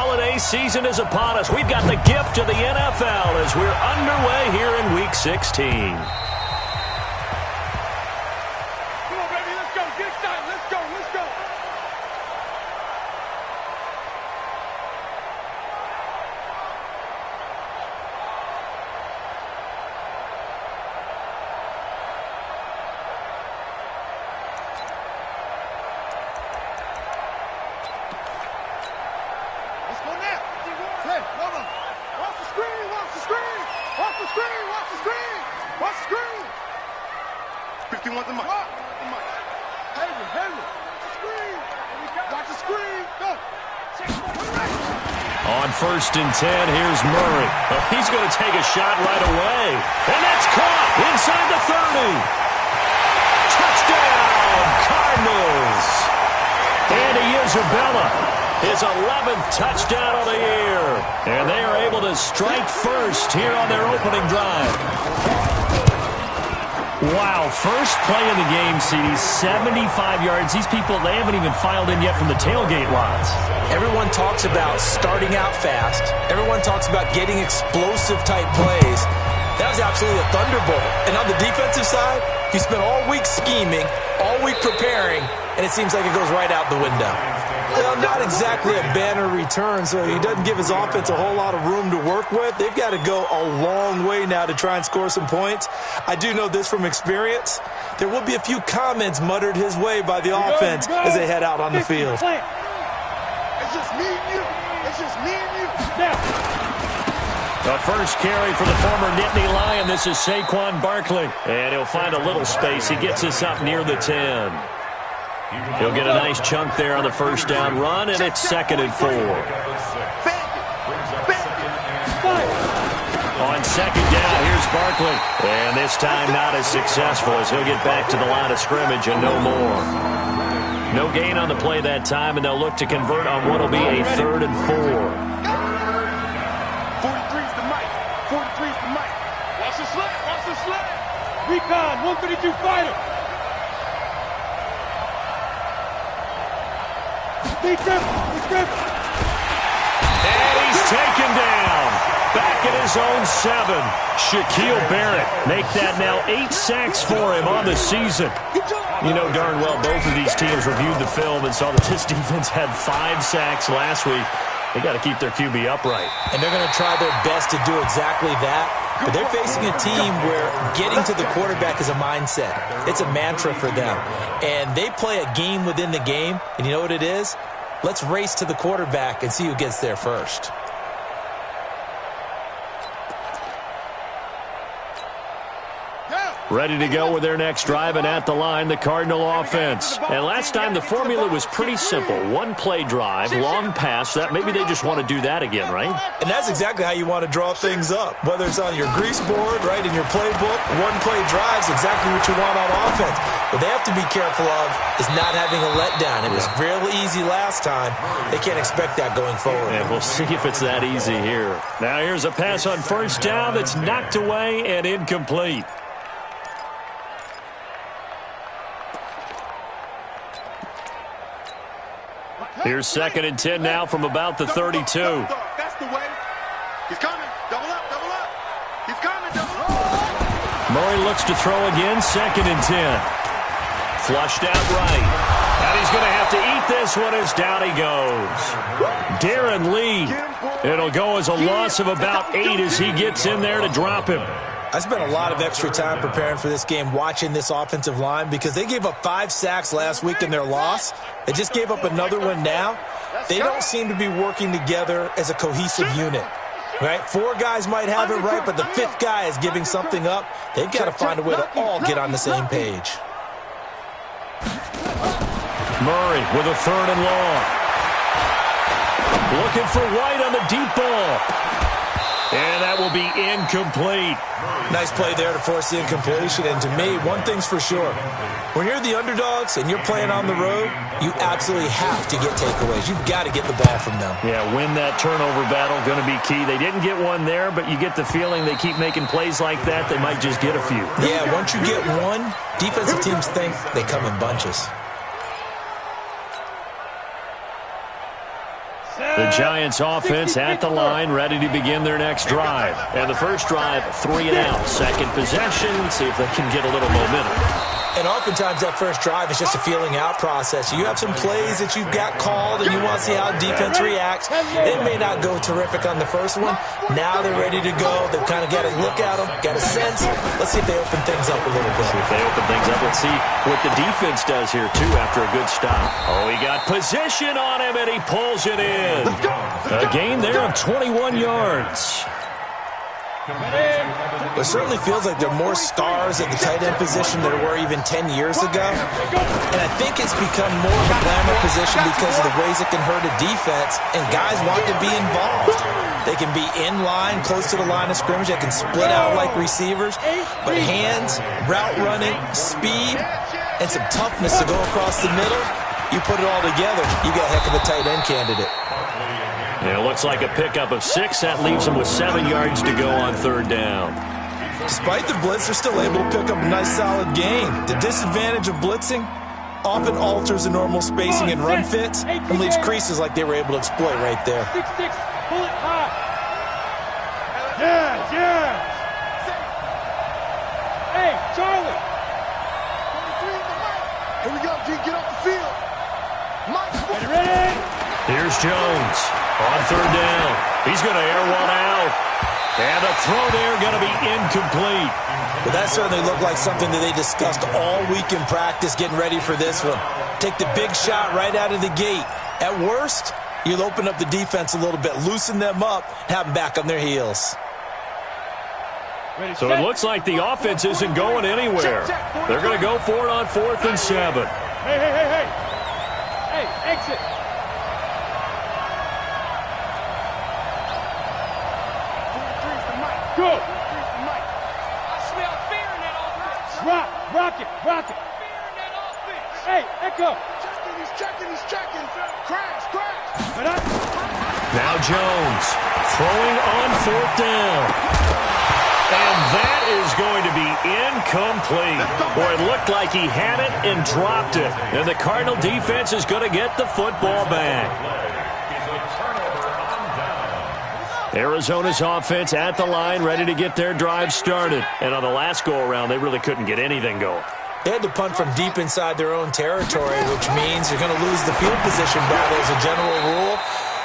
holiday season is upon us. We've got the gift of the NFL as we're underway here in Week 16. On 1st and 10, here's Murray. Oh, he's going to take a shot right away. And that's caught inside the 30. Touchdown, Cardinals. Andy Isabella, his 11th touchdown of the year. And they are able to strike first here on their opening drive. Wow, first play of the game, CD, 75 yards. These people, they haven't even filed in yet from the tailgate lots. Everyone talks about starting out fast. Everyone talks about getting explosive-type plays. That was absolutely a thunderbolt. And on the defensive side, he spent all week scheming, all week preparing, and it seems like it goes right out the window. Well, not exactly a banner return, so he doesn't give his offense a whole lot of room to work with. They've got to go a long way now to try and score some points. I do know this from experience. There will be a few comments muttered his way by the offense as they head out on the field. It's just me and you. It's just me and you. Now. The first carry for the former Nittany Lion. This is Saquon Barkley. And he'll find a little space. He gets us up near the 10. He'll get a nice chunk there on the first down run, and it's 2nd and 4. On 2nd down, here's Barkley. And this time not as successful as he'll get back to the line of scrimmage and no more. No gain on the play that time, and they'll look to convert on what will be a 3rd and 4. 43's the mic. 43's the mic. Watch the slant. Watch the slant. Recon, 132 fighter. And he's taken down. Back at his own 7. Shaquille Barrett make that now 8 sacks for him on the season. You know darn well both of these teams reviewed the film and saw that this defense had 5 sacks last week. They got to keep their QB upright. And they're going to try their best to do exactly that. But they're facing a team where getting to the quarterback is a mindset. It's a mantra for them. And they play a game within the game. And you know what it is? Let's race to the quarterback and see who gets there first. Ready to go with their next drive, and at the line, the Cardinal offense. And last time, the formula was pretty simple. 1-play drive, long pass. That maybe they just want to do that again, right? And that's exactly how you want to draw things up. Whether it's on your grease board, right, in your playbook, 1-play drives, exactly what you want on offense. What they have to be careful of is not having a letdown. It was real easy last time. They can't expect that going forward. And we'll see if it's that easy here. Now here's a pass on first down that's knocked away and incomplete. Here's 2nd and 10 now from about the 32. That's the way. He's coming. Double up, double up. He's coming, double up. Murray looks to throw again, 2nd and 10. Flushed out right. And he's going to have to eat this one as down he goes. Darren Lee. It'll go as a loss of about 8 as he gets in there to drop him. I spent a lot of extra time preparing for this game watching this offensive line because they gave up 5 sacks last week in their loss. They just gave up another one now. They don't seem to be working together as a cohesive unit. Right? 4 guys might have it right, but the 5th guy is giving something up. They've got to find a way to all get on the same page. Murray with a 3rd and long. Looking for White on the deep ball. And that will be incomplete. Nice play there to force the incompletion. And to me, one thing's for sure. When you're the underdogs and you're playing on the road, you absolutely have to get takeaways. You've got to get the ball from them. Yeah, win that turnover battle, going to be key. They didn't get one there, but you get the feeling they keep making plays like that, they might just get a few. Yeah, once you get one, defensive teams think they come in bunches. The Giants offense at the line, ready to begin their next drive. And the first drive, 3 and out. Second possession, see if they can get a little momentum. And oftentimes that first drive is just a feeling out process. You have some plays that you've got called and you want to see how defense reacts. It may not go terrific on the first one. Now they're ready to go. They've kind of got a look at them, got a sense. Let's see if they open things up a little bit. See if they open things up. Let's see what the defense does here, too, after a good stop. Oh, he got position on him, and he pulls it in. A gain there of 21 yards. It certainly feels like there are more stars at the tight end position than there were even 10 years ago. And I think it's become more of a glamour position because of the ways it can hurt a defense, and guys want to be involved. They can be in line, close to the line of scrimmage. They can split out like receivers. But hands, route running, speed, and some toughness to go across the middle, you put it all together, you got a heck of a tight end candidate. It looks like a pickup of 6. That leaves them with 7 yards to go on third down. Despite the blitz, they're still able to pick up a nice, solid gain. The disadvantage of blitzing often alters the normal spacing and run fits and leaves creases like they were able to exploit right there. 6-6, pull it high. Yeah, yeah. Hey, Charlie. 23 in the mic. Here we go, G. Get off the field. Mike, ready? Here's Jones on third down. He's going to air one out. And the throw there going to be incomplete. Well, that certainly looked like something that they discussed all week in practice getting ready for this one. Take the big shot right out of the gate. At worst, you'll open up the defense a little bit, loosen them up, have them back on their heels. So it looks like the offense isn't going anywhere. They're going to go for it on 4th and 7. Hey, hey, hey, hey. Hey, exit. Go. I smell fear in that offense. Rock it. Fear in that offense. Hey, Echo. He's checking. Crash. Now Jones throwing on 4th down. And that is going to be incomplete. Boy, it looked like he had it and dropped it. And the Cardinal defense is going to get the football back. Arizona's offense at the line, ready to get their drive started. And on the last go-around, they really couldn't get anything going. They had to punt from deep inside their own territory, which means you're going to lose the field position battle as a general rule.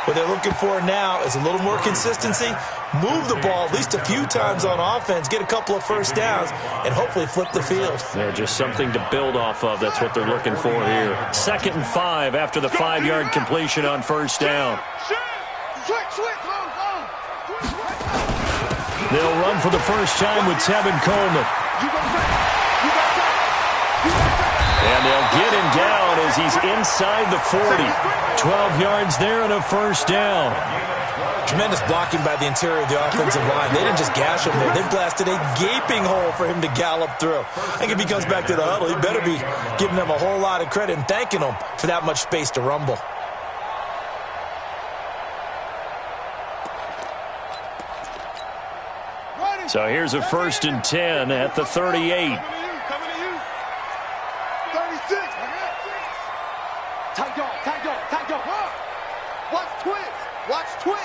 What they're looking for now is a little more consistency, move the ball at least a few times on offense, get a couple of first downs, and hopefully flip the field. Yeah, just something to build off of. That's what they're looking for here. 2nd and 5 after the 5-yard completion on first down. They'll run for the first time with Tevin Coleman. And they'll get him down as he's inside the 40. 12 yards there and a first down. Tremendous blocking by the interior of the offensive line. They didn't just gash him there. They blasted a gaping hole for him to gallop through. I think if he comes back to the huddle, he better be giving them a whole lot of credit and thanking them for that much space to rumble. So here's a 1st and 10 at the 38. Watch twins.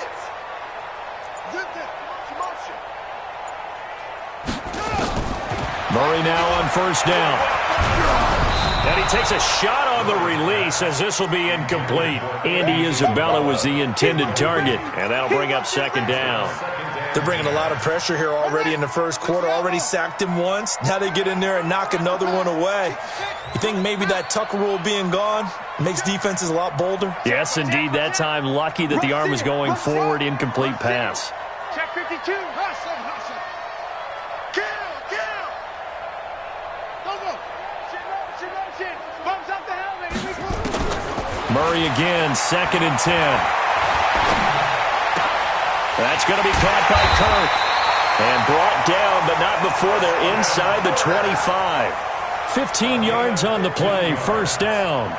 Murray now on first down. And he takes a shot on the release as this will be incomplete. Andy Isabella was the intended target, and that'll bring up 2nd down. They're bringing a lot of pressure here already in the first quarter. Already sacked him once. Now they get in there and knock another one away. You think maybe that Tucker rule being gone makes defenses a lot bolder? Yes, indeed. That time, lucky that the arm was going forward. Incomplete pass. Check 52. Hustle. Kill. Go. Shit. Bumps up the helmet. Here we go. Murray again, 2nd and 10. That's going to be caught by Kirk. And brought down, but not before they're inside the 25. 15 yards on the play, first down.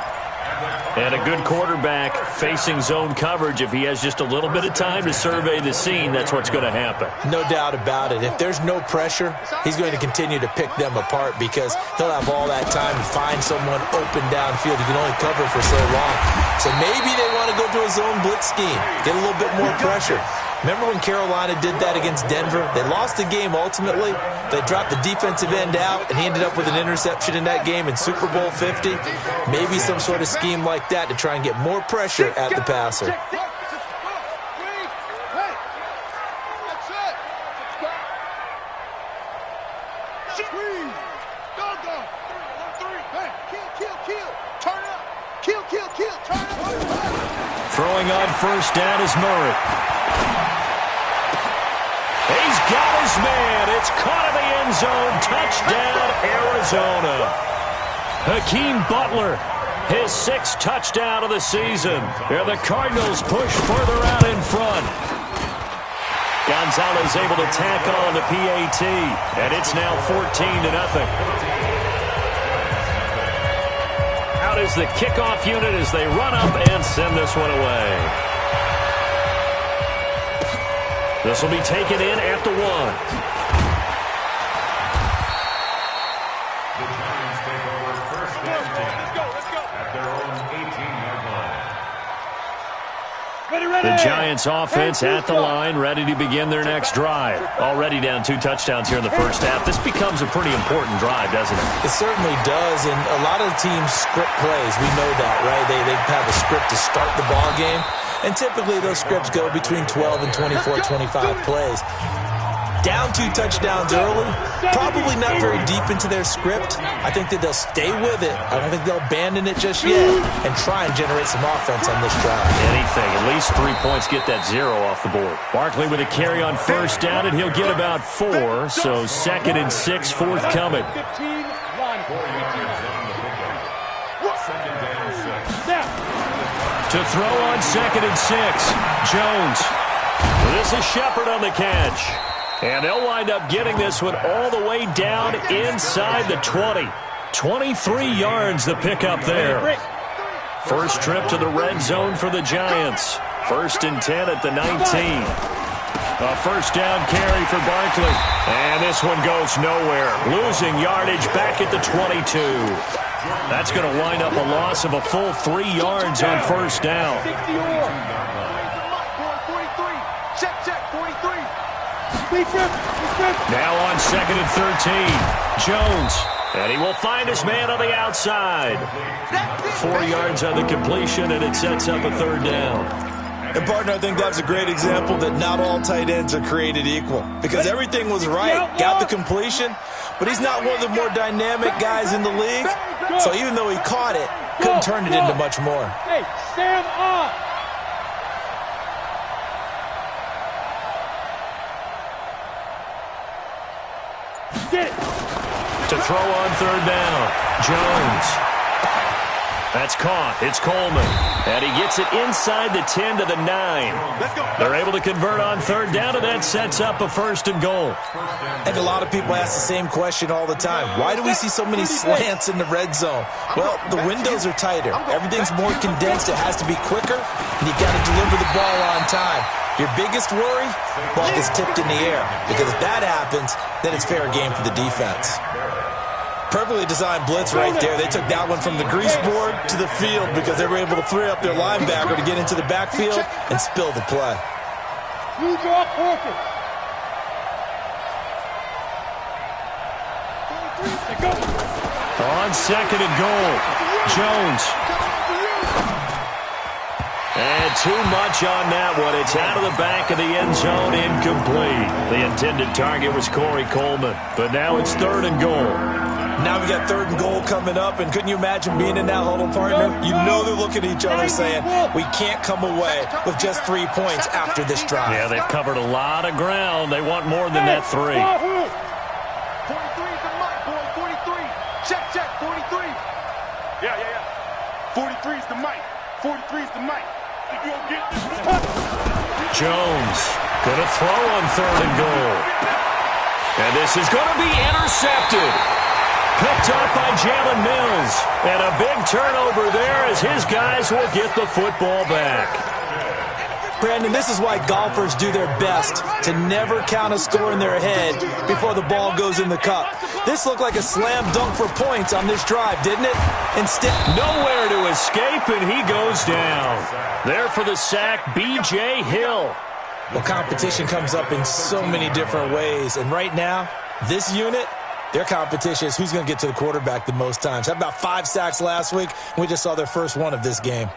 And a good quarterback facing zone coverage. If he has just a little bit of time to survey the scene, that's what's going to happen. No doubt about it. If there's no pressure, he's going to continue to pick them apart because he'll have all that time to find someone open downfield. He can only cover for so long. So maybe they want to go to a zone blitz scheme, get a little bit more pressure. Remember when Carolina did that against Denver? They lost the game ultimately. They dropped the defensive end out, and he ended up with an interception in that game in Super Bowl 50. Maybe some sort of scheme like that to try and get more pressure at the passer. Throwing on first down is Murray. He's got his man. It's caught in the end zone. Touchdown, Arizona. Hakeem Butler, his 6th touchdown of the season. And the Cardinals push further out in front. Gonzalez able to tack on the PAT, and it's now 14-0. Out is the kickoff unit as they run up and send this one away. This will be taken in at the 1. The Giants take over first and 10 at their own 18-yard line. The Giants offense at the line, ready to begin their next drive. Already down 2 touchdowns here in the first half. This becomes a pretty important drive, doesn't it? It certainly does, and a lot of the teams script plays. We know that, right? They have a script to start the ball game, and typically those scripts go between 12 and 24, 25 plays. Down 2 touchdowns early, probably not very deep into their script. I think that they'll stay with it. I don't think they'll abandon it just yet and try and generate some offense on this drive. Anything, at least 3 points, get that 0 off the board. Barkley with a carry on first down, and he'll get about 4, so 2nd and 6 forthcoming. To throw on 2nd and 6, Jones. This is Shepard on the catch. And they'll wind up getting this one all the way down inside the 20. 23 yards the pickup there. First trip to the red zone for the Giants. 1st and 10 at the 19. A first down carry for Barkley. And this one goes nowhere. Losing yardage back at the 22. That's going to wind up a loss of a full 3 yards on first down. Now on 2nd and 13. Jones. And he will find his man on the outside. 4 yards on the completion, and it sets up a 3rd down. And, partner, I think that's a great example that not all tight ends are created equal. Because everything was right. Got the completion. But he's not one of the more dynamic guys in the league. So even though he caught it, couldn't turn it into much more. Hey, Sam on. To throw on 3rd down, Jones. That's caught. It's Coleman. And he gets it inside the 10 to the 9. They're able to convert on 3rd down, and that sets up a 1st and goal. I think a lot of people ask the same question all the time. Why do we see so many slants in the red zone? Well, the windows are tighter. Everything's more condensed. It has to be quicker, and you've got to deliver the ball on time. Your biggest worry? Ball gets tipped in the air. Because if that happens, then it's fair game for the defense. Perfectly designed blitz right there. They took that one from the grease board to the field because they were able to free up their linebacker to get into the backfield and spill the play. Lose your focus. On 2nd and goal, Jones. And too much on that one. It's out of the back of the end zone, incomplete. The intended target was Corey Coleman, but now it's 3rd and goal. Now we got 3rd and goal coming up, and couldn't you imagine being in that huddle, partner? You know they're looking at each other saying, we can't come away with just 3 points after this drive. Yeah, they've covered a lot of ground. They want more than that 3. 43 is the mic, boy. 43. Check, 43. Yeah. 43 is the mic. 43 is the mic. If you don't get this one. Jones going to throw on 3rd and goal. And this is going to be intercepted. Picked up by Jalen Mills. And a big turnover there as his guys will get the football back. Brandon, this is why golfers do their best to never count a score in their head before the ball goes in the cup. This looked like a slam dunk for points on this drive, didn't it? Instead, nowhere to escape, and he goes down. There for the sack, B.J. Hill. Well, competition comes up in so many different ways, and right now, this unit, their competition is who's going to get to the quarterback the most times. Had about 5 sacks last week, and we just saw their first one of this game.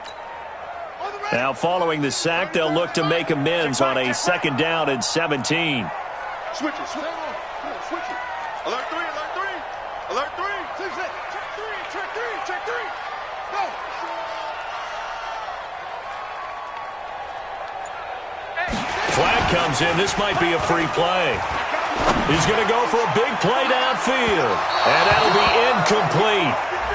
Now, following the sack, they'll look to make amends on a 2nd down and 17. Switch it, switch it. Switch it. Alert 3, alert 3. Alert 3. Check 3, check 3, check 3. Go. Flag comes in. This might be a free play. He's going to go for a big play downfield, and that'll be incomplete.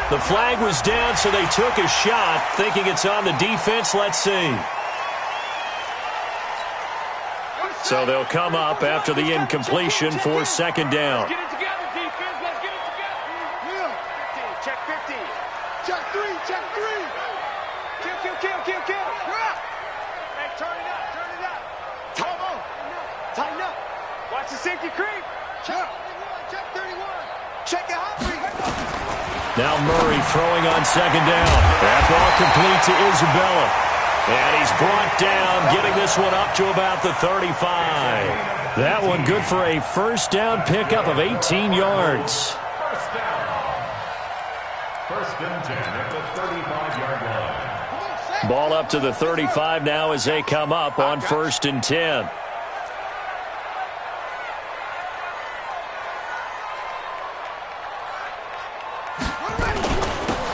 The flag was down, so they took a shot, thinking it's on the defense. Let's see. So they'll come up after the incompletion for 2nd down. Get it together, defense. Let's get it together. 15, check 15. Check 3, check 3. Kill. Hey, turn it up. Tighten up. Watch the safety creep. Check 31. Check it hot. Now Murray throwing on 2nd down. That ball complete to Isabella. And he's brought down, getting this one up to about the 35. That one good for a 1st down pickup of 18 yards. 1st down. 1st and 10 at the 35-yard line. Ball up to the 35 now as they come up on 1st and 10.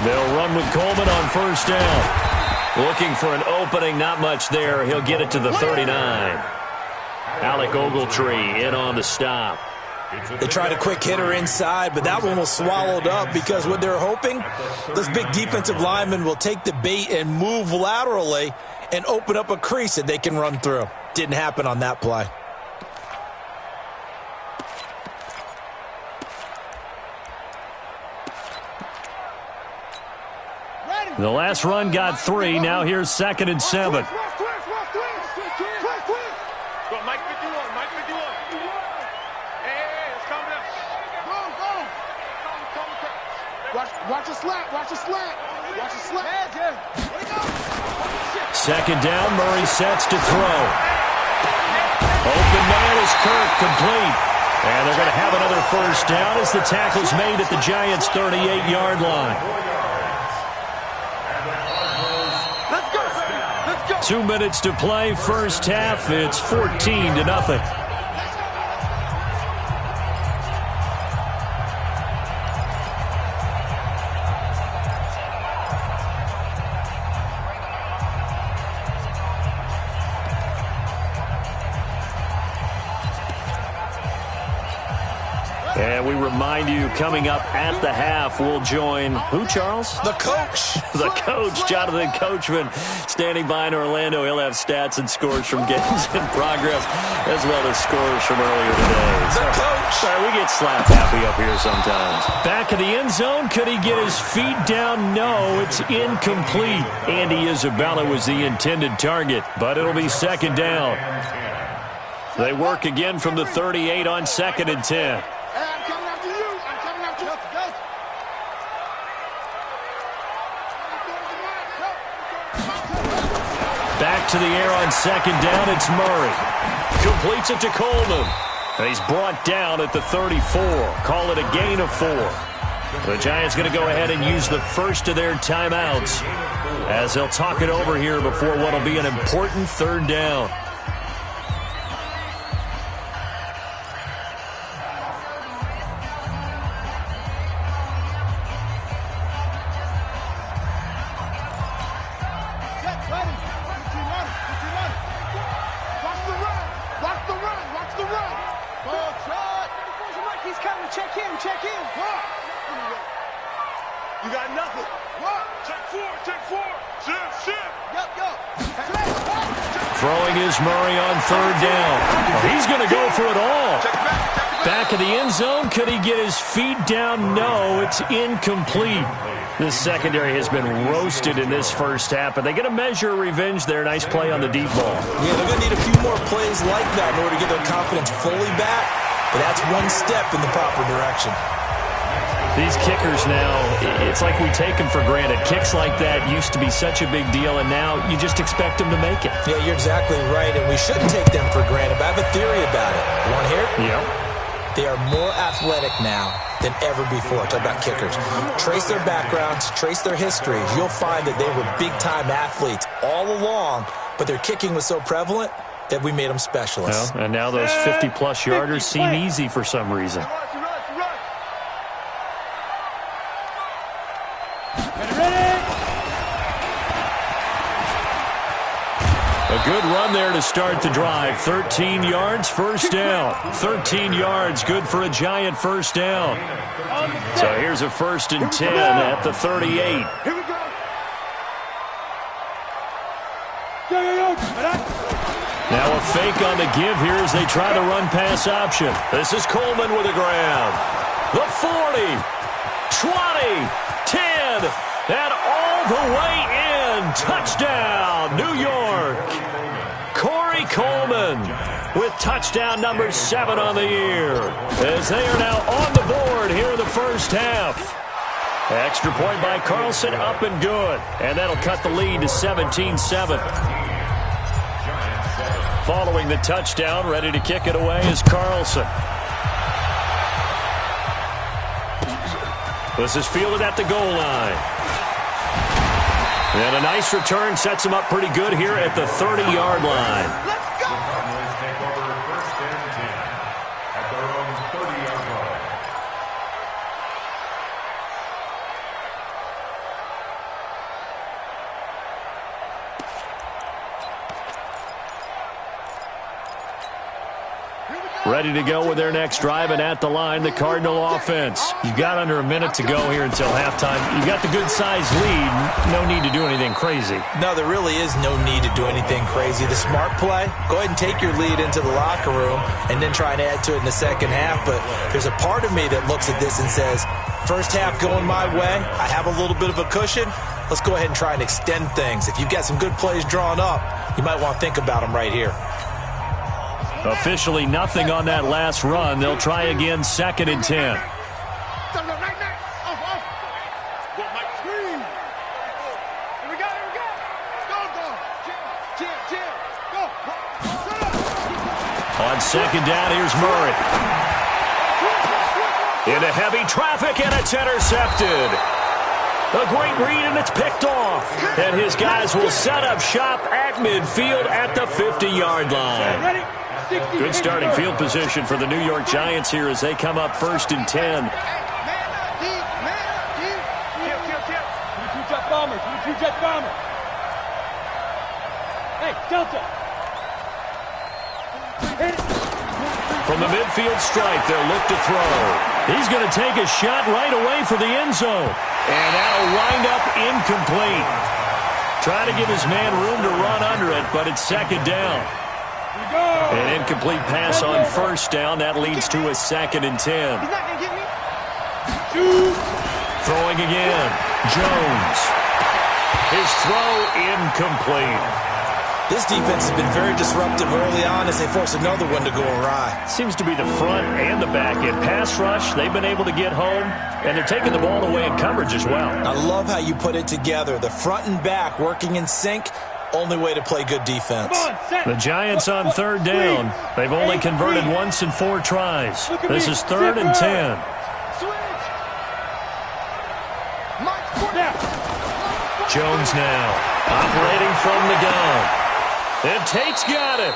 They'll run with Coleman on 1st down. Looking for an opening, not much there. He'll get it to the 39. Alec Ogletree in on the stop. They tried a quick hitter inside, but that one was swallowed up because what they're hoping, those big defensive linemen will take the bait and move laterally and open up a crease that they can run through. Didn't happen on that play. The last run got 3. Now here's 2nd and 7. Go, Mike 51. Hey, it's coming up. Go. Watch the slant. 2nd down, Murray sets to throw. Open man is Kirk, complete. And they're going to have another 1st down as the tackle's made at the Giants' 38-yard line. 2 minutes to play, 1st half. It's 14-0. And we remind you, coming up at the half, we'll join who, Charles? The coach. The coach, Jonathan Coachman, standing by in Orlando. He'll have stats and scores from games in progress, as well as scores from earlier today. The coach. Sorry, we get slap happy up here sometimes. Back in the end zone, could he get his feet down? No, it's incomplete. Andy Isabella was the intended target, but it'll be 2nd down. They work again from the 38 on 2nd and 10. Back to the air on 2nd down, it's Murray. Completes it to Coleman. And he's brought down at the 34. Call it a gain of 4. The Giants going to go ahead and use the first of their timeouts as they'll talk it over here before what will be an important 3rd down. You got nothing. What? Check 4. Shift. Throwing is Murray on 3rd down. He's going to go for it all. Check back. Back of the end zone. Could he get his feet down? No, it's incomplete. This secondary has been roasted in this first half, but they get a measure of revenge there. Nice play on the deep ball. Yeah, they're going to need a few more plays like that in order to get their confidence fully back, but that's one step in the proper direction. These kickers now, it's like we take them for granted. Kicks like that used to be such a big deal, and now you just expect them to make it. Yeah, you're exactly right, and we shouldn't take them for granted, but I have a theory about it. You want to hear it? Yeah. They are more athletic now than ever before. Talk about kickers. Trace their backgrounds, trace their histories. You'll find that they were big-time athletes all along, but their kicking was so prevalent that we made them specialists. Well, and now those 50-plus yarders seem easy for some reason. A good run there to start the drive. 13 yards, first down. 13 yards, good for a Giant first down. So here's a 1st and 10 at the 38. Here we go. Now a fake on the give here as they try the run-pass option. This is Coleman with a grab. The 40, 20, 10, and all the way in. Touchdown, New York. Corey Coleman with touchdown number 7 on the year, as they are now on the board here in the first half. Extra point by Carlson, up and good. And that'll cut the lead to 17-7. Following the touchdown, ready to kick it away is Carlson. This is fielded at the goal line. And a nice return sets him up pretty good here at the 30-yard line. Cardinals take over 1st and 10 at their own 30-yard line. Ready to go with their next drive, and at the line, the Cardinal offense. You've got under a minute to go here until halftime. You've got the good-sized lead. No need to do anything crazy. No, there really is no need to do anything crazy. The smart play, go ahead and take your lead into the locker room and then try and add to it in the second half. But there's a part of me that looks at this and says, first half going my way, I have a little bit of a cushion. Let's go ahead and try and extend things. If you've got some good plays drawn up, you might want to think about them right here. Officially nothing on that last run. They'll try again, 2nd and 10. On 2nd down, here's Murray. Into heavy traffic, and it's intercepted. A great read, and it's picked off. And his guys will set up shop at midfield at the 50-yard line. Good starting field position for the New York Giants here as they come up 1st and 10. Hey, Delta. From the midfield stripe, they'll look to throw. He's going to take a shot right away for the end zone. And that'll wind up incomplete. Trying to give his man room to run under it, but it's 2nd down. An incomplete pass on 1st down. That leads to a 2nd and 10. He's not going to get me. Throwing again. Jones. His throw incomplete. This defense has been very disruptive early on as they force another one to go awry. Seems to be the front and the back end. Pass rush, they've been able to get home, and they're taking the ball away in coverage as well. I love how you put it together. The front and back working in sync. Only way to play good defense. The Giants on 3rd down. They've only converted once in 4 tries. This is 3rd and 10. Jones now operating from the gun. And Tate's got it.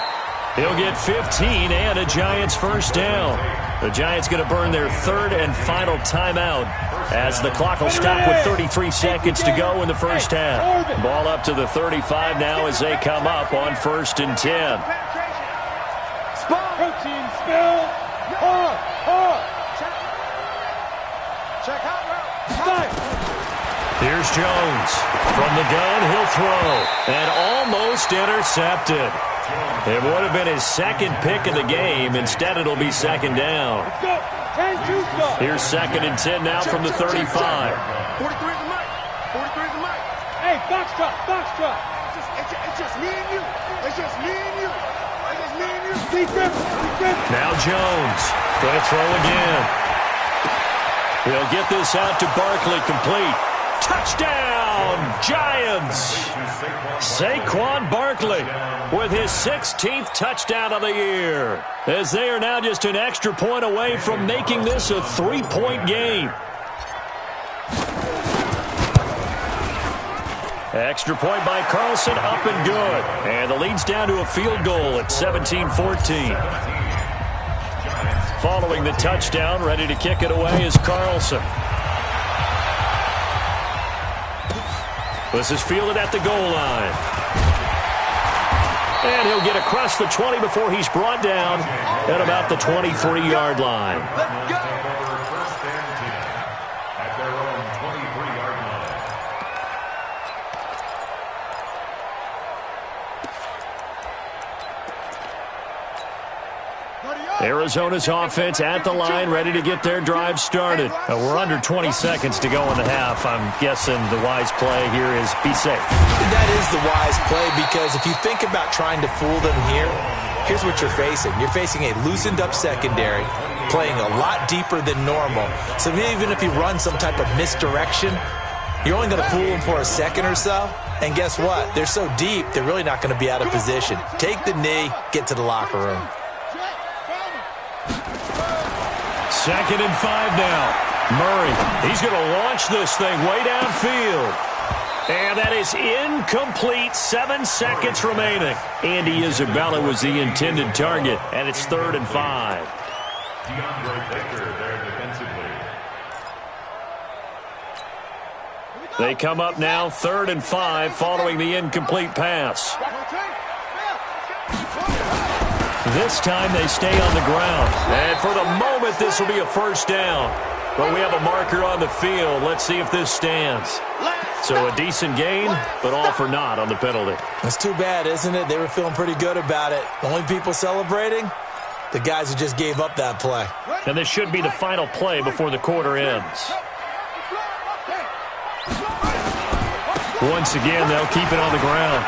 He'll get 15 and a Giants first down. The Giants going to burn their 3rd and final timeout as the clock will stop with 33 seconds to go in the first half. Ball up to the 35 now as they come up on 1st and 10. Protein spill. Check out route. Here's Jones. From the gun, he'll throw. And almost intercepted. It would have been his second pick of the game. Instead, it'll be second down. Here's 2nd and 10 now from the 35. 43 is the mic. 43 is the mic. Hey, box truck, box truck. It's just me and you. It's just me and you. It's just me and you. Defense. Now Jones. Going to throw again. He'll get this out to Barkley, complete. Touchdown, Giants! Saquon Barkley with his 16th touchdown of the year, as they are now just an extra point away from making this a 3-point game. Extra point by Carlson, up and good. And the lead's down to a field goal at 17-14. Following the touchdown, ready to kick it away is Carlson. This is fielded at the goal line. And he'll get across the 20 before he's brought down at about the 23-yard line. At their own 23-yard line. Arizona's offense at the line, ready to get their drive started. We're under 20 seconds to go in the half. I'm guessing the wise play here is be safe. That is the wise play, because if you think about trying to fool them here, here's what you're facing. You're facing a loosened up secondary, playing a lot deeper than normal. So even if you run some type of misdirection, you're only going to fool them for a second or so. And guess what? They're so deep, they're really not going to be out of position. Take the knee, get to the locker room. 2nd and 5 now. Murray, he's going to launch this thing way downfield. And that is incomplete. 7 seconds remaining. Andy Isabella was the intended target, and it's 3rd and 5. DeAndre Baker there defensively. They come up now 3rd and 5 following the incomplete pass. This time they stay on the ground. And for the moment, this will be a first down. But we have a marker on the field. Let's see if this stands. So a decent gain, but all for naught on the penalty. That's too bad, isn't it? They were feeling pretty good about it. The only people celebrating, the guys who just gave up that play. And this should be the final play before the quarter ends. Once again, they'll keep it on the ground.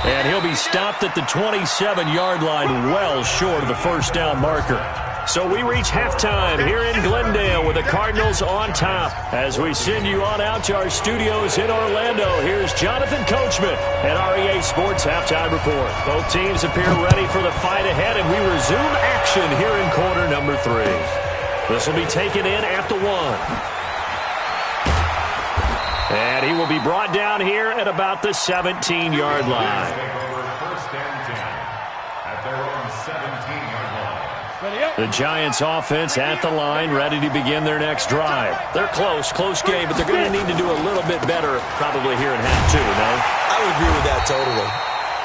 And he'll be stopped at the 27-yard line, well short of the first down marker. So we reach halftime here in Glendale with the Cardinals on top. As we send you on out to our studios in Orlando, here's Jonathan Coachman at REA Sports Halftime Report. Both teams appear ready for the fight ahead, and we resume action here in quarter number 3. This will be taken in at the 1. And he will be brought down here at about the 17-yard line. First and 10 at their own 17-yard line. The Giants offense at the line, ready to begin their next drive. They're close game, but they're going to need to do a little bit better probably here in half 2, no? I would agree with that totally.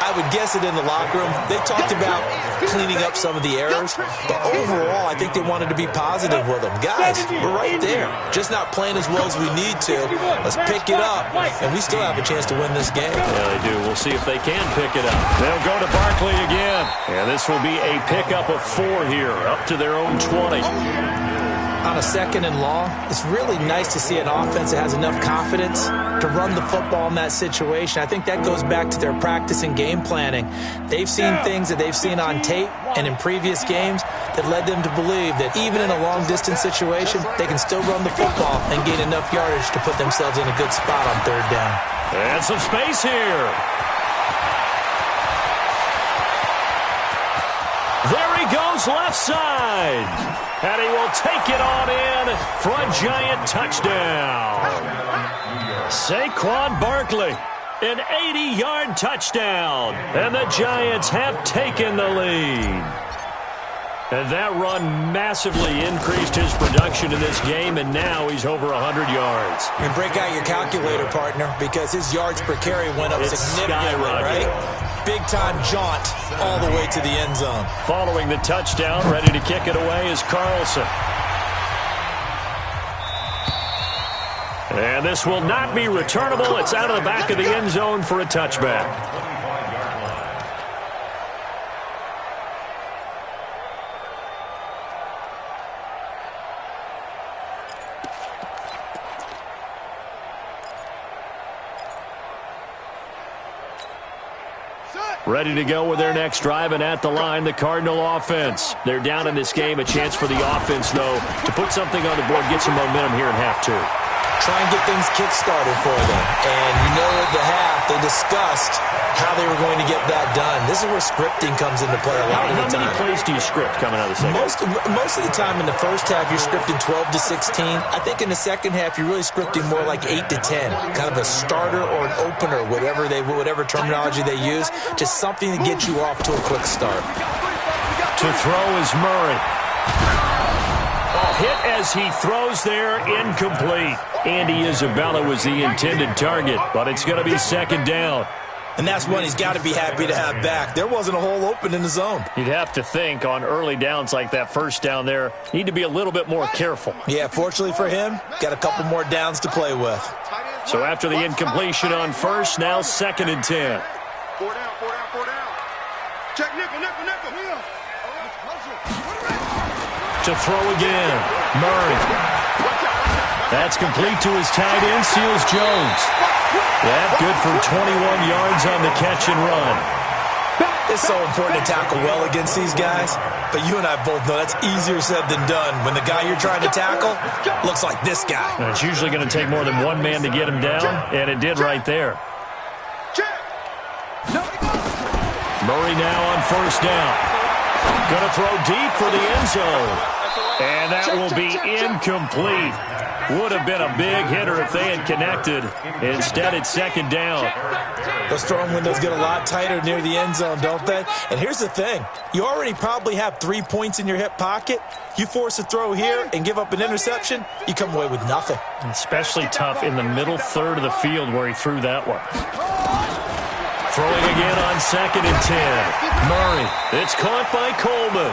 I would guess it in the locker room. They talked about cleaning up some of the errors, but overall, I think they wanted to be positive with them. Guys, we're right there. Just not playing as well as we need to. Let's pick it up, and we still have a chance to win this game. Yeah, they do. We'll see if they can pick it up. They'll go to Barkley again, and this will be a pickup of 4 here, up to their own 20. On a 2nd and long, it's really nice to see an offense that has enough confidence to run the football in that situation. I think that goes back to their practice and game planning. They've seen things that they've seen on tape and in previous games that led them to believe that even in a long-distance situation, they can still run the football and gain enough yardage to put themselves in a good spot on 3rd down. And some space here. There he goes, left side. And he will take it on in for a Giant touchdown. Saquon Barkley, an 80-yard touchdown. And the Giants have taken the lead. And that run massively increased his production in this game, and now he's over 100 yards. And break out your calculator, partner, because his yards per carry went up significantly, right? Big-time jaunt all the way to the end zone. Following the touchdown, ready to kick it away is Carlson. And this will not be returnable. It's out of the back of the end zone for a touchback. Ready to go with their next drive, and at the line, the Cardinal offense. They're down in this game. A chance for the offense, though, to put something on the board, get some momentum here in half two. Try and get things kick-started for them. And you know at the half, they discussed how they were going to get that done. This is where scripting comes into play a lot of the time. How many plays do you script coming out of the second? Most of the time in the first half, you're scripting 12 to 16. I think in the second half, you're really scripting more like 8 to 10. Kind of a starter or an opener, whatever terminology they use. Just something to get you off to a quick start. To throw is Murray. Hit as he throws there, incomplete. Andy Isabella was the intended target, but it's going to be second down. And that's one he's got to be happy to have back. There wasn't a hole open in the zone. You'd have to think on early downs like that first down there, need to be a little bit more careful. Yeah, fortunately for him, got a couple more downs to play with. So after the incompletion on first, now second and 10. 4 down, 4 down, 4 down. Check nickel. To throw again, Murray. That's complete to his tight end, Seals Jones. That good for 21 yards on the catch and run. It's so important to tackle well against these guys, but you and I both know that's easier said than done when the guy you're trying to tackle looks like this guy. And it's usually going to take more than one man to get him down, and it did right there. Murray now on first down. Going to throw deep for the end zone. And that will be incomplete. Would have been a big hitter if they had connected. Instead, it's second down. Those throwing windows get a lot tighter near the end zone, don't they? And here's the thing. You already probably have 3 points in your hip pocket. You force a throw here and give up an interception, you come away with nothing. Especially tough in the middle third of the field where he threw that one. Throwing again on second and 10. Murray. It's caught by Coleman.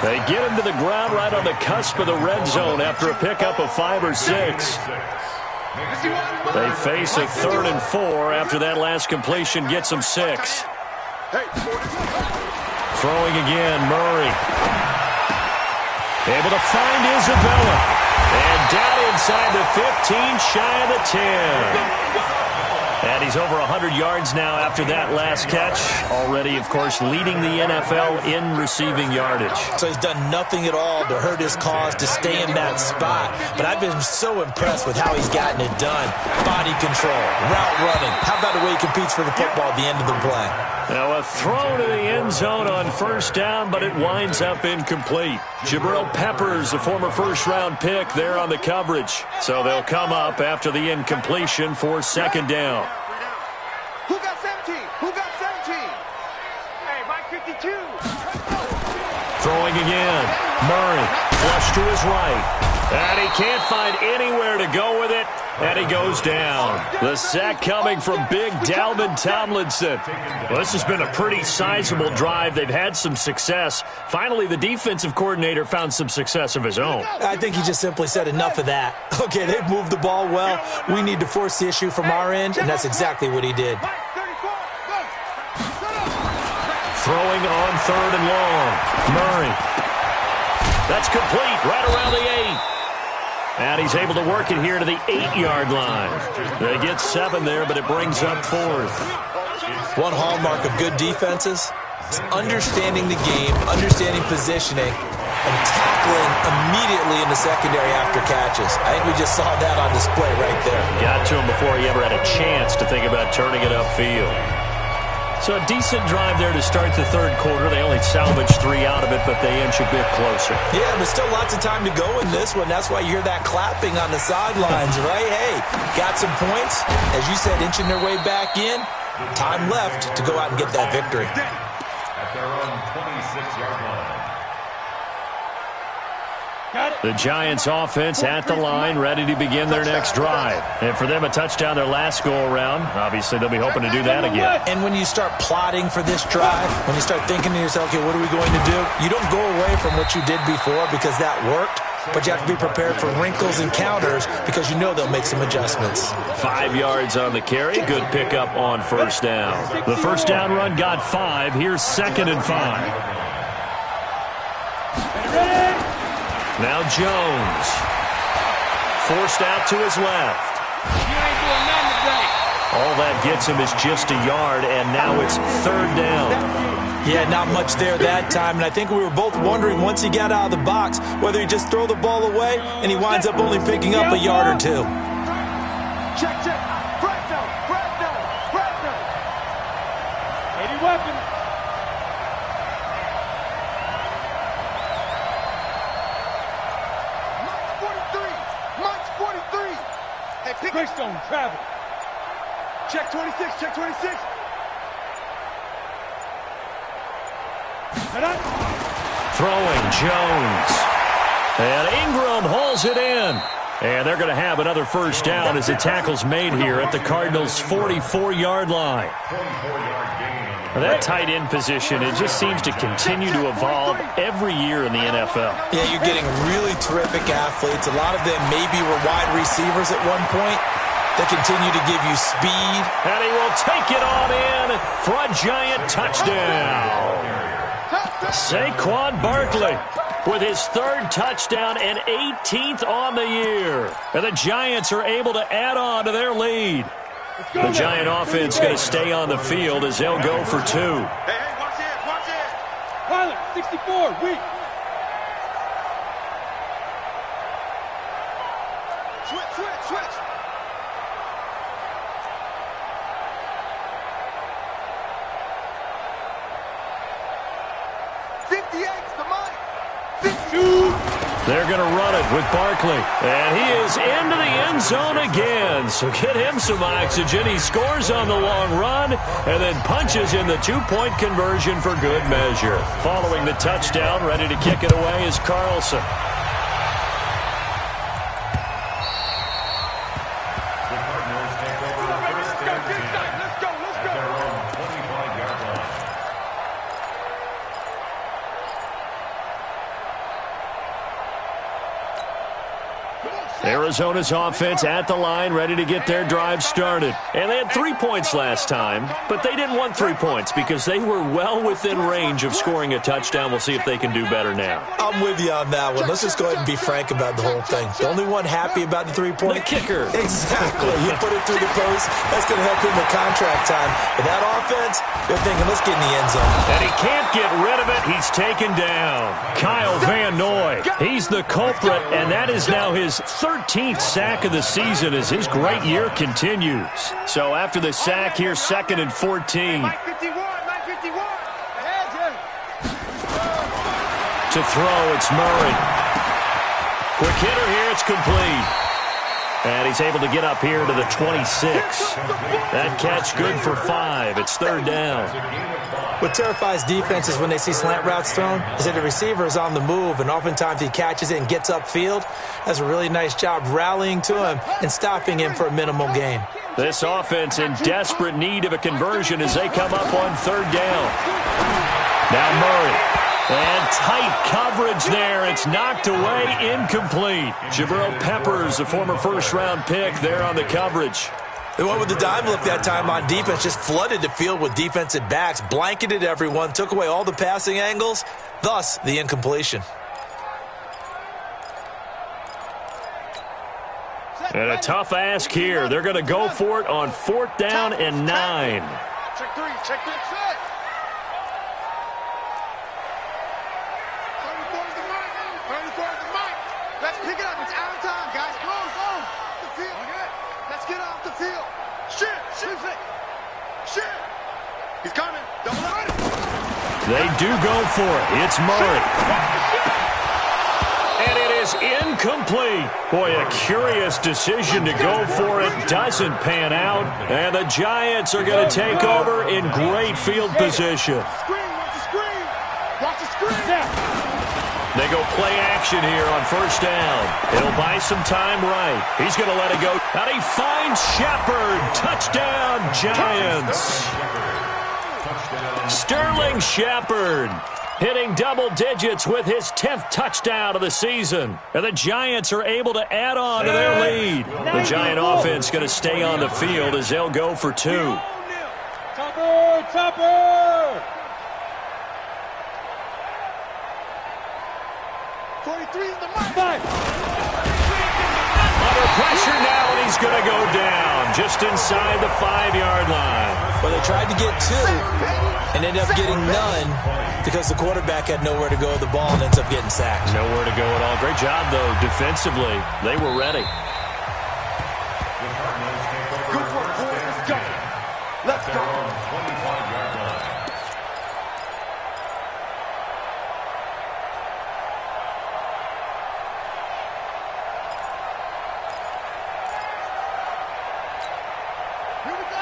They get him to the ground right on the cusp of the red zone after a pickup of 5 or 6. They face a 3rd and 4 after that last completion gets them 6. Throwing again, Murray. Able to find Isabella. And down inside the 15, shy of the 10. And he's over 100 yards now after that last catch. Already, of course, leading the NFL in receiving yardage. So he's done nothing at all to hurt his cause, to stay in that spot. But I've been so impressed with how he's gotten it done. Body control, route running. How about the way he competes for the football at the end of the play? Now a throw to the end zone on first down, but it winds up incomplete. Jabril Peppers, a former first-round pick, there on the coverage. So they'll come up after the incompletion for second down. Who got 17? Who got 17? Hey, Mike 52. Throwing again. Murray, flush to his right. And he can't find anywhere to go with it. And he goes down. The sack coming from big Dalvin Tomlinson. Well, this has been a pretty sizable drive. They've had some success. Finally, the defensive coordinator found some success of his own. I think he just simply said enough of that. Okay, they've moved the ball well. We need to force the issue from our end, and that's exactly what he did. Throwing on 3rd and long. Murray. That's complete right around the 8. And he's able to work it here to the 8-yard line. They get 7 there, but it brings up 4th. One hallmark of good defenses is understanding the game, understanding positioning, and tackling immediately in the secondary after catches. I think we just saw that on display right there. Got to him before he ever had a chance to think about turning it upfield. So a decent drive there to start the third quarter. They only salvaged 3 out of it, but they inch a bit closer. Yeah, but still lots of time to go in this one. That's why you hear that clapping on the sidelines, right? Hey, got some points. As you said, inching their way back in. Time left to go out and get that victory. At their own 26-yard line. The Giants offense at the line, ready to begin their next drive. And for them, a touchdown their last go-around. Obviously, they'll be hoping to do that again. And when you start plotting for this drive, when you start thinking to yourself, okay, what are we going to do? You don't go away from what you did before because that worked. but you have to be prepared for wrinkles and counters because you know they'll make some adjustments. 5 yards on the carry. Good pickup on first down. The first down run got 5. Here's 2nd and 5. Now Jones. Forced out to his left. You ain't doing nothing today. All that gets him is just a yard, and now it's 3rd down. Yeah, not much there that time, and I think we were both wondering once he got out of the box whether he just throw the ball away and he winds up only picking up a yard or 2. Check, check. Break down, break down, break down. Any weapon. Mike's 43. Hey, pick Greystone, travel. Check 26, check 26. Throwing Jones. And Ingram hauls it in. And they're going to have another first down as the tackle's made here at the Cardinals' 44-yard line. That tight end position, it just seems to continue to evolve every year in the NFL. Yeah, you're getting really terrific athletes. A lot of them maybe were wide receivers at one point. They continue to give you speed. And he will take it on in for a giant touchdown. Saquon Barkley with his 3rd touchdown and 18th on the year. And the Giants are able to add on to their lead. The Giant offense going to stay on the field as they'll go for 2. Hey, watch it, watch it. Pilot, 64, weak. Switch. 58's the Mike. 52. They're going to run it with Barkley. And he is into the end zone again. So get him some oxygen. He scores on the long run and then punches in the 2-point conversion for good measure. Following the touchdown, ready to kick it away is Carlson. Arizona's offense at the line, ready to get their drive started. And they had 3 points last time, but they didn't want 3 points because they were well within range of scoring a touchdown. We'll see if they can do better now. I'm with you on that one. Let's just go ahead and be frank about the whole thing. The only one happy about the 3-point? The kicker. Exactly. You put it through the post. That's going to help him with contract time. But that offense, they're thinking, let's get in the end zone. And he can't get rid of it. He's taken down. Kyle Van Noy. He's the culprit, and that is now his 13th sack of the season as his great year continues. So after the sack, here's 2nd and 14. Mike 51, Mike 51. To throw, it's Murray. Quick hitter here, it's complete. And he's able to get up here to the 26. That catch good for 5. It's 3rd down. What terrifies defenses when they see slant routes thrown is that the receiver is on the move, and oftentimes he catches it and gets upfield. Does a really nice job rallying to him and stopping him for a minimal gain. This offense in desperate need of a conversion as they come up on 3rd down. Now Murray. And tight coverage there. It's knocked away, incomplete. Jabril Peppers, the former first-round pick, there on the coverage. They went with the dime look that time on defense, just flooded the field with defensive backs, blanketed everyone, took away all the passing angles, thus the incompletion. And a tough ask here. They're going to go for it on 4th down and 9. Check 3, check 3, check. 34's the Mike. 34's the Mike. Let's pick it up. It's out of time, guys. Go. The field. Let's get off the field. Shit. He's coming. Double it. They do go for it. It's Murray. And it is incomplete. Boy, a curious decision to go for it. Doesn't pan out. And the Giants are going to take over in great field position. Watch the screen. They go play action here on 1st down. It'll buy some time right. He's going to let it go. And he finds Shepard. Touchdown, Giants. Sterling Shepard. hitting double digits with his 10th touchdown of the season. And the Giants are able to add on to their lead. The Giant offense going to stay on the field as they'll go for 2. Topper! 43 is the mark. Under pressure now, and he's going to go down just inside the 5-yard line. Well, they tried to get 2 and ended up getting none because the quarterback had nowhere to go with the ball and ends up getting sacked. Nowhere to go at all. Great job, though, defensively. They were ready. Good work, boys. Let's go. Let's go. 25-yard line.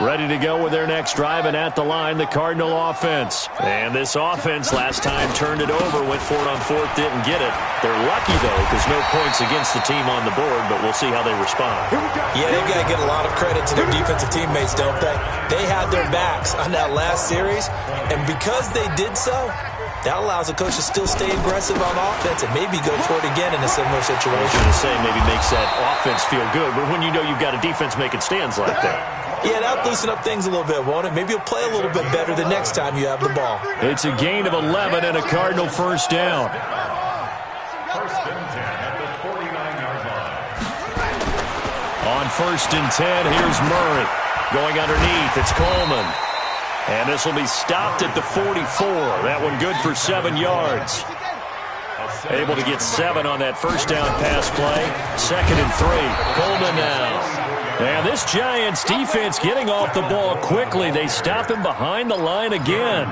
Ready to go with their next drive, and at the line, the Cardinal offense. And this offense last time turned it over, went for it on 4th, didn't get it. They're lucky, though, because no points against the team on the board, but we'll see how they respond. Yeah, they've got to get a lot of credit to their defensive teammates, don't they? They had their backs on that last series, and because they did so, that allows the coach to still stay aggressive on offense and maybe go for it again in a similar situation. I was going to say maybe makes that offense feel good, but when you know you've got a defense making stands like that. Yeah, that'll loosen up things a little bit, won't it? Maybe you'll play a little bit better the next time you have the ball. It's a gain of 11 and a Cardinal first down. First and 10 at the 49-yard line. On 1st and 10, here's Murray. Going underneath, it's Coleman. And this will be stopped at the 44. That one good for 7 yards. Able to get 7 on that first down pass play. 2nd and 3. Coleman now. And this Giants defense getting off the ball quickly. They stop him behind the line again.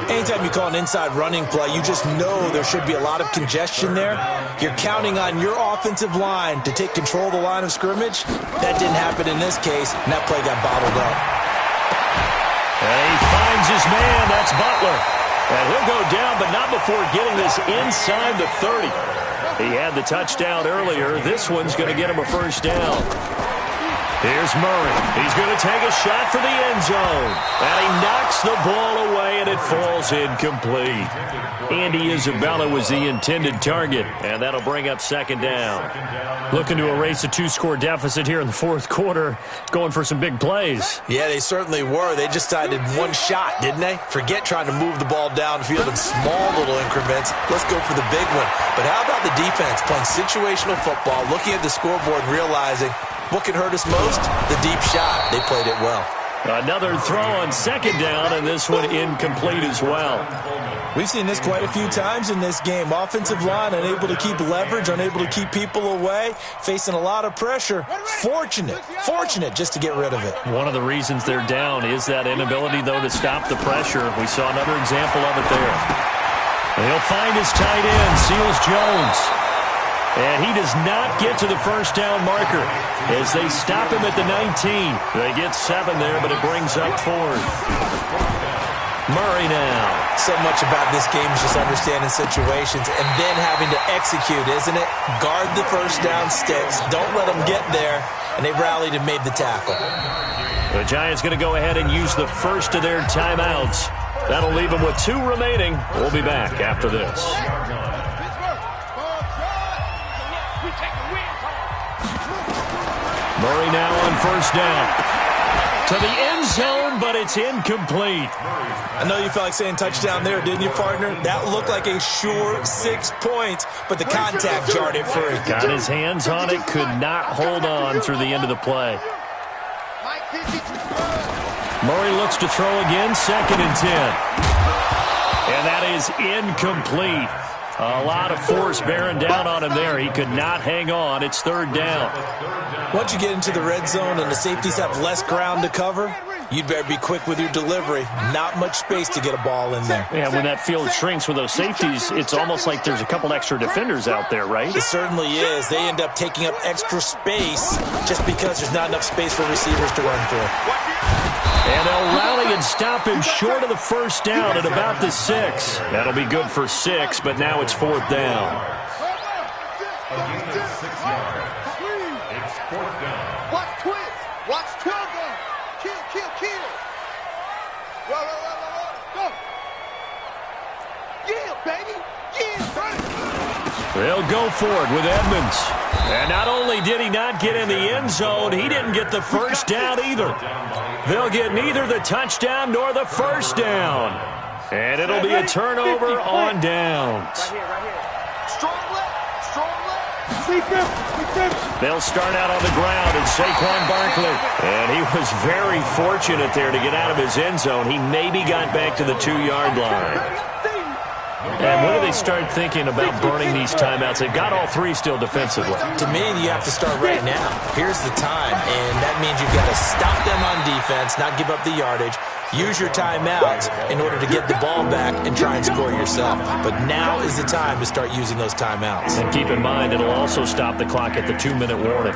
Anytime you call an inside running play, you just know there should be a lot of congestion there. You're counting on your offensive line to take control of the line of scrimmage. That didn't happen in this case, and that play got bottled up. And he finds his man. That's Butler. And he'll go down, but not before getting this inside the 30. He had the touchdown earlier. This one's going to get him a first down. Here's Murray. He's going to take a shot for the end zone. And he knocks the ball away, and it falls incomplete. Andy Isabella was the intended target, and that'll bring up 2nd down. Looking to erase a 2-score deficit here in the 4th quarter, going for some big plays. Yeah, they certainly were. They just decided one shot, didn't they? Forget trying to move the ball downfield in small little increments. Let's go for the big one. But how about the defense playing situational football, looking at the scoreboard and realizing what can hurt us most? The deep shot. They played it well. Another throw on 2nd down, and this one incomplete as well. We've seen this quite a few times in this game. Offensive line unable to keep leverage, unable to keep people away, facing a lot of pressure. Fortunate just to get rid of it. One of the reasons they're down is that inability, though, to stop the pressure. We saw another example of it there. And he'll find his tight end, Seals Jones. And he does not get to the first down marker as they stop him at the 19. They get 7 there, but it brings up 4th. Murray now. So much about this game is just understanding situations and then having to execute, isn't it? Guard the first down sticks. Don't let them get there. And they rallied and made the tackle. The Giants going to go ahead and use the first of their timeouts. That'll leave them with 2 remaining. We'll be back after this. Murray now on first down. To the end zone, but it's incomplete. I know you felt like saying touchdown there, didn't you, partner? That looked like a sure 6 points, but the contact jarred it free. Got his hands on it, could not hold on through the end of the play. Murray looks to throw again, 2nd and 10. And that is incomplete. A lot of force bearing down on him there. He could not hang on. It's 3rd down. Once you get into the red zone and the safeties have less ground to cover, you'd better be quick with your delivery. Not much space to get a ball in there. Yeah, when that field shrinks with those safeties, it's almost like there's a couple extra defenders out there, right? It certainly is. They end up taking up extra space just because there's not enough space for receivers to run through. And they'll rally and stop him short of the first down at about the 6. That'll be good for 6, but now it's 4th down. A gain of 6 yards. It's 4th down. Watch twist. Watch 12 gun. Kill. Go. Yeah, baby. Yeah, buddy. They'll go for it with Edmonds. And not only did he not get in the end zone, he didn't get the first down either. They'll get neither the touchdown nor the first down. And it'll be a turnover on downs. Right here. Strong left. Strong left. They'll start out on the ground, and Saquon Barkley. And he was very fortunate there to get out of his end zone. He maybe got back to the 2-yard line. And when do they start thinking about burning these timeouts? They've got all three still defensively. To me, you have to start right now. Here's the time, and that means you've got to stop them on defense, not give up the yardage, use your timeouts in order to get the ball back and try and score yourself. But now is the time to start using those timeouts. And keep in mind, it'll also stop the clock at the 2-minute warning.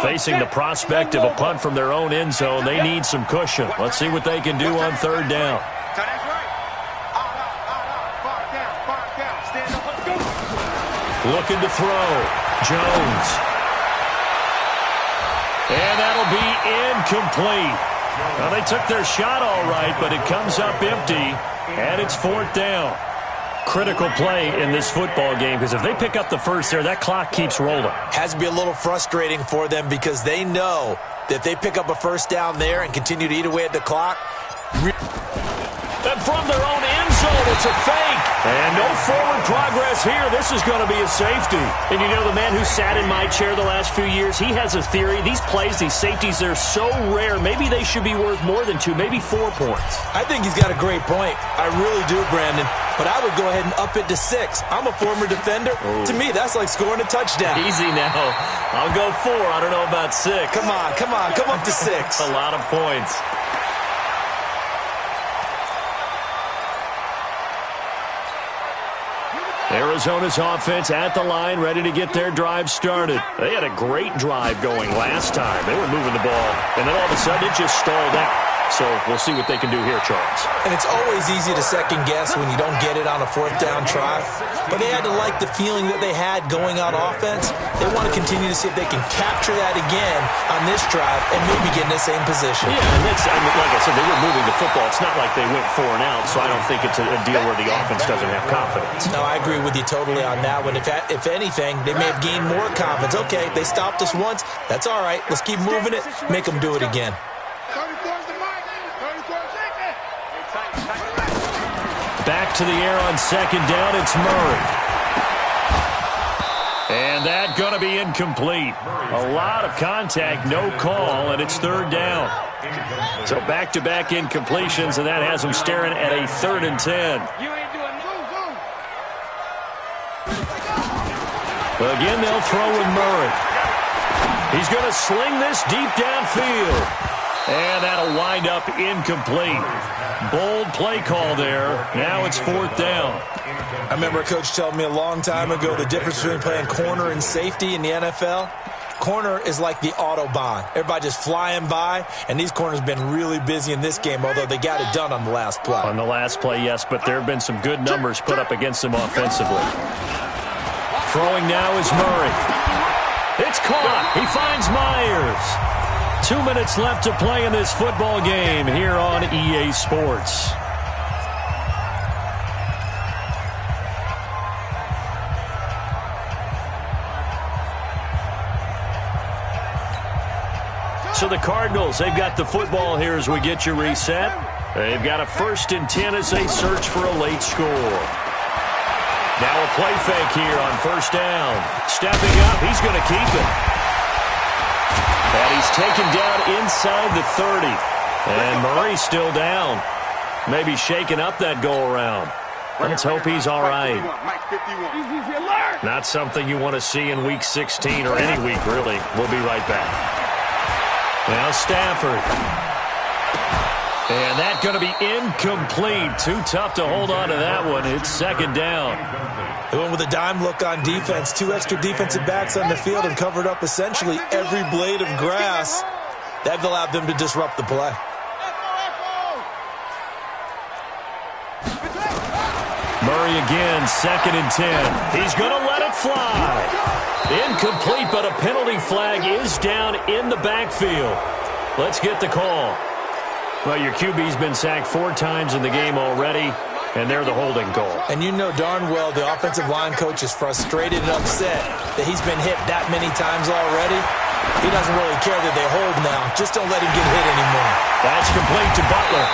Facing the prospect of a punt from their own end zone, they need some cushion. Let's see what they can do on third down. That's right. Far down. Stand up. Let's go. Looking to throw. Jones. And that'll be incomplete. Well, they took their shot all right, but it comes up empty, and it's fourth down. Critical play in this football game, because if they pick up the first there, that clock keeps rolling. Has to be a little frustrating for them because they know that if they pick up a first down there and continue to eat away at the clock. And from their own end zone, it's a fake. And no forward progress here. This is going to be a safety. And you know, the man who sat in my chair the last few years, he has a theory. These plays, these safeties, they're so rare. Maybe they should be worth more than 2, maybe 4 points. I think he's got a great point. I really do, Brandon. But I would go ahead and up it to 6. I'm a former defender. Ooh. To me, that's like scoring a touchdown. Easy now. I'll go 4. I don't know about 6. Come on. Come up to 6. A lot of points. Arizona's offense at the line, ready to get their drive started. They had a great drive going last time. They were moving the ball, and then all of a sudden it just stalled out. So we'll see what they can do here, Charles. And it's always easy to second guess when you don't get it on a fourth down try. But they had to like the feeling that they had going on offense. They want to continue to see if they can capture that again on this drive and maybe get in the same position. Yeah, and like I said, they were moving the football. It's not like they went 4 and out, so I don't think it's a deal where the offense doesn't have confidence. No, I agree with you totally on that one. If anything, they may have gained more confidence. Okay, they stopped us once. That's all right. Let's keep moving it. Make them do it again. Back to the air on second down, it's Murray. And that going to be incomplete. A lot of contact, no call, and it's third down. So back-to-back incompletions, and that has them staring at a 3rd and 10. Again, they'll throw with Murray. He's going to sling this deep downfield. And that'll wind up incomplete. Bold play call there. Now it's 4th down. I remember a coach telling me a long time ago the difference between playing corner and safety in the NFL. Corner is like the Autobahn. Everybody just flying by, and these corners have been really busy in this game, although they got it done on the last play. On the last play, yes, but there have been some good numbers put up against them offensively. Throwing now is Murray. It's caught. He finds Myers. 2 minutes left to play in this football game here on EA Sports. So the Cardinals, they've got the football here as we get you reset. They've got a 1st and 10 as they search for a late score. Now a play fake here on 1st down. Stepping up, he's going to keep it. And he's taken down inside the 30. And Murray's still down. Maybe shaking up that go-around. Let's hope he's all right. Not something you want to see in Week 16 or any week, really. We'll be right back. Now Stafford. And that's going to be incomplete. Too tough to hold on to that one. It's 2nd down. They went with a dime look on defense. 2 extra defensive backs on the field and covered up essentially every blade of grass. That allowed them to disrupt the play. Murray again, 2nd and 10. He's going to let it fly. Incomplete, but a penalty flag is down in the backfield. Let's get the call. Well, your QB's been sacked 4 times in the game already, and they're the holding goal. And you know darn well the offensive line coach is frustrated and upset that he's been hit that many times already. He doesn't really care that they hold now. Just don't let him get hit anymore. That's complete to Butler.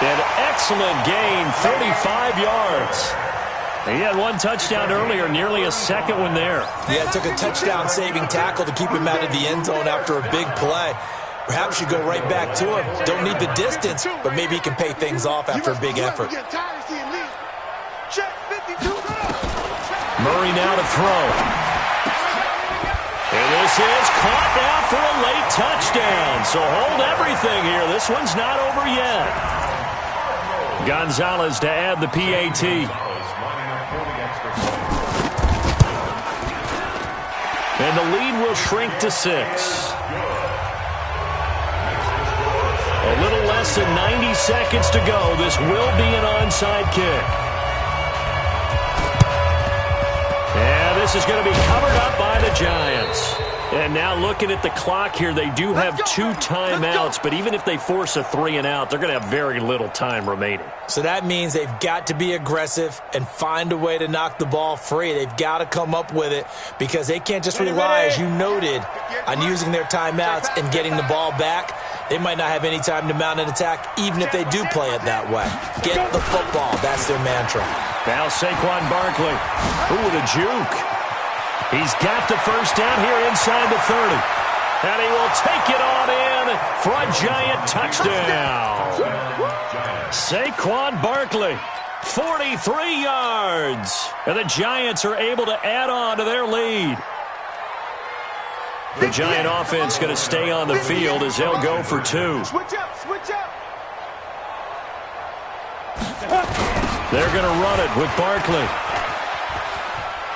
An excellent gain, 35 yards. He had 1 touchdown earlier, nearly a second one there. Yeah, it took a touchdown-saving tackle to keep him out of the end zone after a big play. Perhaps you go right back to him. Don't need the distance, but maybe he can pay things off after a big effort. Murray now to throw. And this is caught now for a late touchdown. So hold everything here. This one's not over yet. Gonzalez to add the PAT. And the lead will shrink to 6. A little less than 90 seconds to go. This will be an onside kick. And this is going to be covered up by the Giants. And now looking at the clock here, they do have 2 timeouts, but even if they force a 3-and-out, they're going to have very little time remaining. So that means they've got to be aggressive and find a way to knock the ball free. They've got to come up with it because they can't just rely, as you noted, on using their timeouts and getting the ball back. They might not have any time to mount an attack, even if they do play it that way. Get the football. That's their mantra. Now Saquon Barkley. Ooh, with a juke. He's got the first down here inside the 30. And he will take it on in for a Giant touchdown. Saquon Barkley, 43 yards. And the Giants are able to add on to their lead. The Giant offense going to stay on the field as they'll go for 2. Switch up, switch up. They're going to run it with Barkley.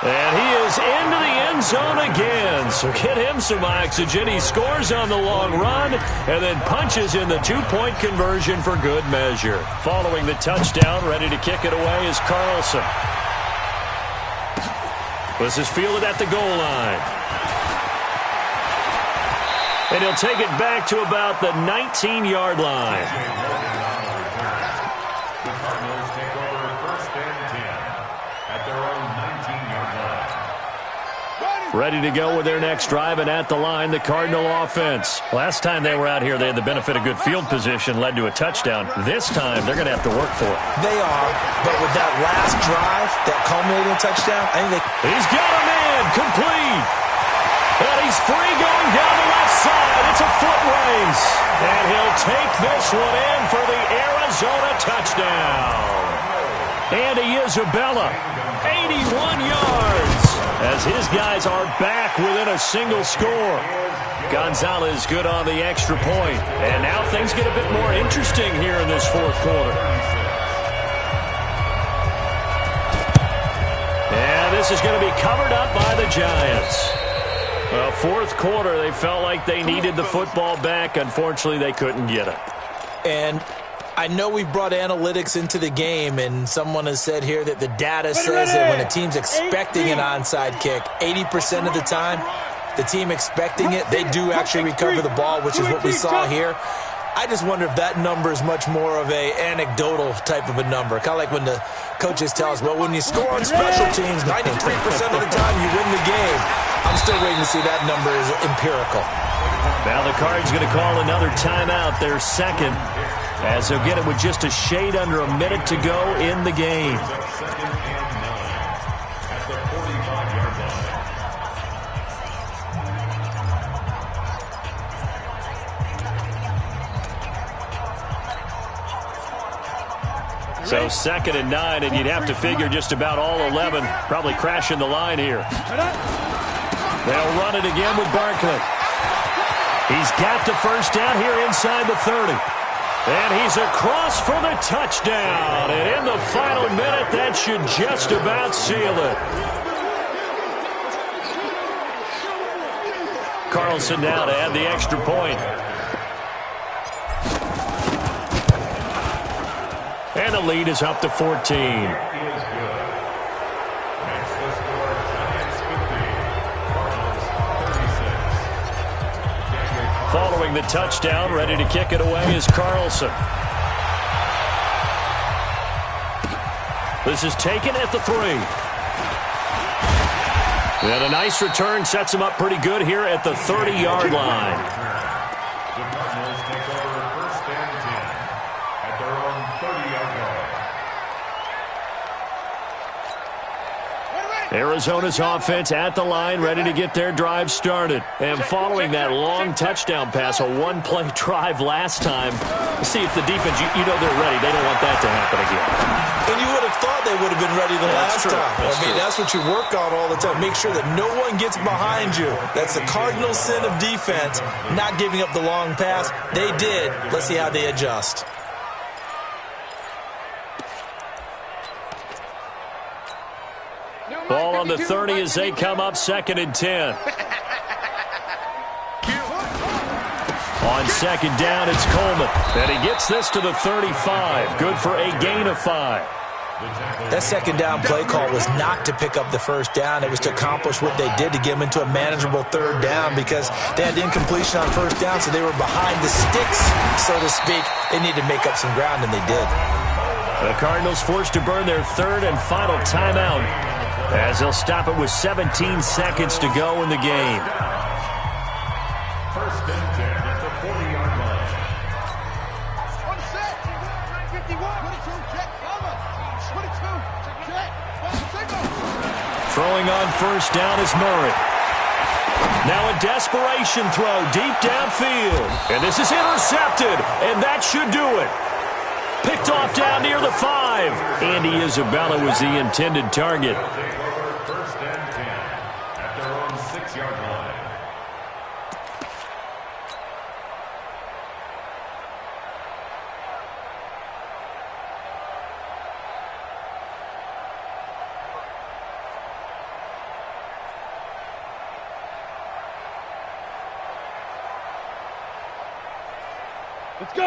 And he is into the end zone again. So get him some oxygen. He scores on the long run and then punches in the 2-point conversion for good measure. Following the touchdown, ready to kick it away is Carlson. This is fielded at the goal line. And he'll take it back to about the 19-yard line. The Cardinals take over 1st and 10 at their own 19-yard line. Ready to go with their next drive, and at the line, the Cardinal offense. Last time they were out here, they had the benefit of good field position, led to a touchdown. This time, they're going to have to work for it. They are, but with that last drive, that culminating touchdown, I think He's got a man, complete. And he's free going down the left side. It's a foot race. And he'll take this one in for the Arizona touchdown. Andy Isabella, 81 yards. As his guys are back within a single score. Gonzalez good on the extra point. And now things get a bit more interesting here in this 4th quarter. And this is going to be covered up by the Giants. Well, 4th quarter, they felt like they needed the football back. Unfortunately, they couldn't get it. And I know we brought analytics into the game, and someone has said here that the data says that when a team's expecting an onside kick, 80% of the time, the team expecting it, they do actually recover the ball, which is what we saw here. I just wonder if that number is much more of a anecdotal type of a number. Kind of like when the coaches tell us, well, when you score on special teams, 93% of the time you win the game. I'm still waiting to see that number is empirical. Now the Cards going to call another timeout, their second, as they'll get it with just a shade under a minute to go in the game. So 2nd and 9, and you'd have to figure just about all 11 probably crashing the line here. They'll run it again with Barkley. He's got the first down here inside the 30. And he's across for the touchdown. And in the final minute, that should just about seal it. Carlson now to add the extra point. And the lead is up to 14. Following the touchdown, ready to kick it away is Carlson. This is taken at the 3. And a nice return sets him up pretty good here at the 30-yard line. The Cardinals take over 1st and 10 at their own 30-yard line. Arizona's offense at the line, ready to get their drive started. And following that long touchdown pass, a one-play drive last time, see if the defense, you know they're ready. They don't want that to happen again. And you would have thought they would have been ready the last time. That's what you work on all the time. Make sure that no one gets behind you. That's the cardinal sin of defense, not giving up the long pass. They did. Let's see how they adjust. Ball on the 30 as they come up 2nd and 10. On 2nd down, it's Coleman. And he gets this to the 35. Good for a gain of 5. That 2nd down play call was not to pick up the 1st down. It was to accomplish what they did to get them into a manageable 3rd down because they had incompletion on 1st down, so they were behind the sticks, so to speak. They needed to make up some ground, and they did. The Cardinals forced to burn their 3rd and final timeout as they'll stop it with 17 seconds to go in the game. 1st and 10 at the 40-yard line. On set. 951. 22. Check. Cover. 22. Check. Throwing on 1st down is Murray. Now a desperation throw deep downfield. And this is intercepted. And that should do it. Picked off down near the 5. Andy Isabella was the intended target. Take over 1st and 10 at their own 6-yard line.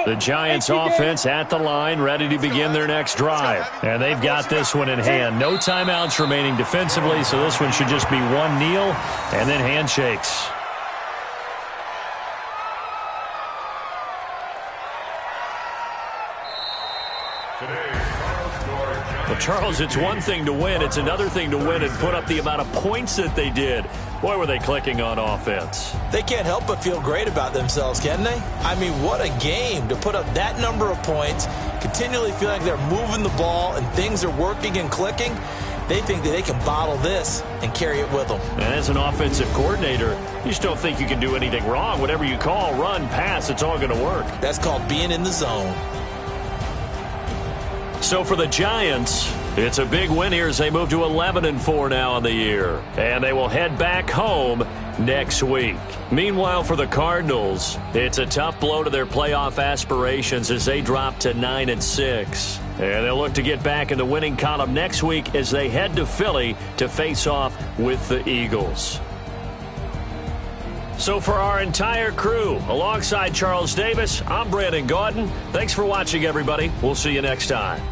The Giants offense at the line, ready to begin their next drive. And they've got this one in hand. No timeouts remaining defensively, so this one should just be one kneel and then handshakes. Well, Charles, it's one thing to win. It's another thing to win and put up the amount of points that they did. Boy, were they clicking on offense. They can't help but feel great about themselves, can they? I mean, what a game to put up that number of points, continually feel like they're moving the ball and things are working and clicking. They think that they can bottle this and carry it with them. And as an offensive coordinator, you just don't think you can do anything wrong. Whatever you call, run, pass, it's all going to work. That's called being in the zone. So for the Giants, it's a big win here as they move to 11-4 now on the year. And they will head back home next week. Meanwhile, for the Cardinals, it's a tough blow to their playoff aspirations as they drop to 9-6. And they'll look to get back in the winning column next week as they head to Philly to face off with the Eagles. So for our entire crew, alongside Charles Davis, I'm Brandon Gaudin. Thanks for watching, everybody. We'll see you next time.